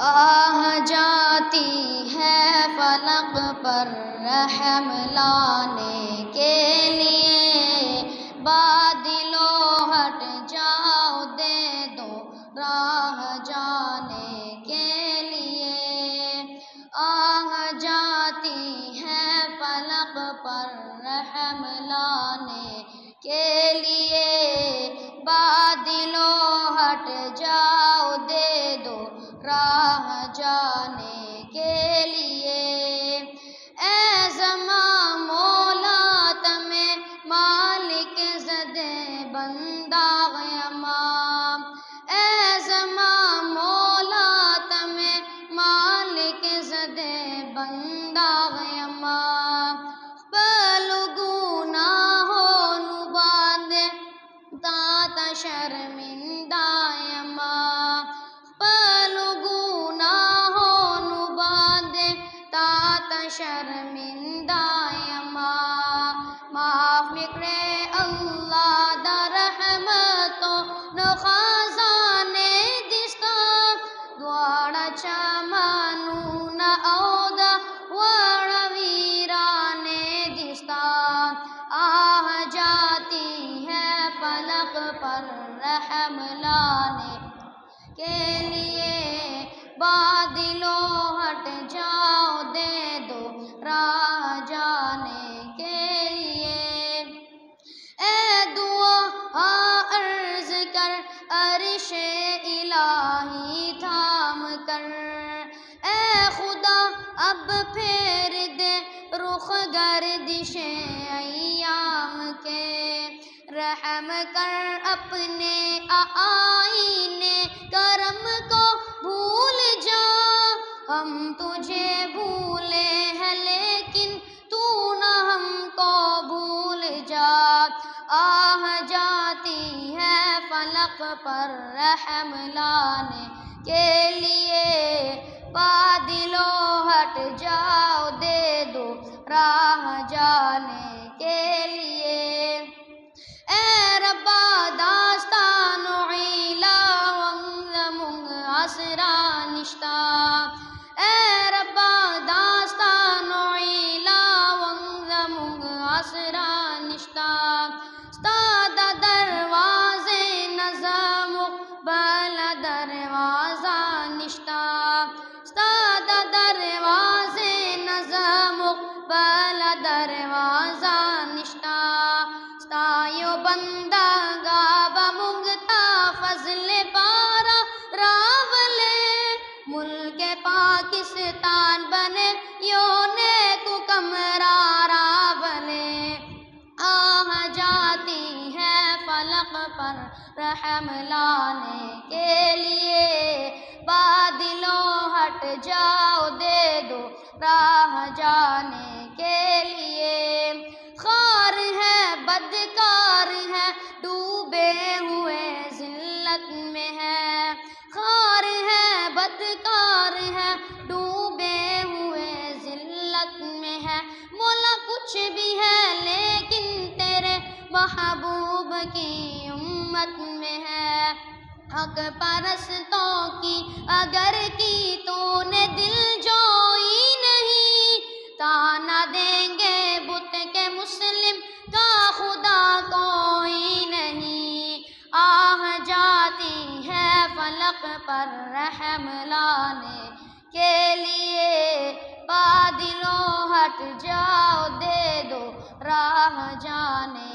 آہ جاتی ہے فلک پر رحم لانے کے لیے، بادلو ہٹ جاؤ دے دو راہ جانے کے لیے۔ آہ جاتی ہے فلک پر رحم لانے کے لیے، بادلو ہٹ جاؤ دے دو راہ جانے کے لیے۔ اے زماں مولا تمہیں مالک زدے بندہ غیماں، اے زماں مولا تمہیں مالک زدے بندہ غیماں، پلو گناہوں نو باندے تاتا شرمندہ یماں، پلو گناہوں نو باندے تاتا شرمندہ یماں، معاف مکرے اللہ دا رحمتوں نو خزانے دستا، دوارا چمانو نا اودا وارا ویرانے دستا۔ آہ جاتی ہے فلک پر رحم لانے کے لیے، بادلو ہٹ جاؤ دے دو راہ جانے کے لیے۔ اے دعا عرض کر عرش الہی تھام کر، اے خدا اب پھیر دے رخ گردش ایام کے، رحم کر اپنے آئینے کرم کو بھول جا، ہم تجھے بھولے ہیں لیکن تو نہ ہم کو بھول جا۔ آہ جاتی ہے فلک پر رحم لانے کے لیے، بادلو ہٹ جاؤ دے دو راہ جانے کے لیے۔ اے ربا داستان عیلا وانزمون اسرا نشتا، اے ربا داستان عیلا وانزمون اسرا نشتا، ستادہ دروازے نظم بل دروازہ نشتا، ستادہ دروازے نظم بل دروازہ نشتا، ستایو بندہ گابا منگتا فضل پارا راولے، ملک پاکستان بنے یونے کو کمرہ راولے۔ آہ جاتی ہے فلک پر رحم لانے کے لیے، بادلو ہٹ جاؤ دے دو راہ جانے کے لیے۔ خار ہے بدکار ہے ڈوبے ہوئے ذلت میں ہے، خار ہے بدکار ہے ڈوبے ہوئے ذلت میں ہے، مولا کچھ بھی ہے لیکن تیرے محبوب کی امت میں ہے، حق پرستوں کی اگر کی تو نے دل جوئی نہیں، تانا دیں گے بت کے مسلم کا خدا کوئی نہیں۔ آہ جاتی ہے فلک پر رحم لانے کے لیے، بادلو ہٹ جاؤ دے دو راہ جانے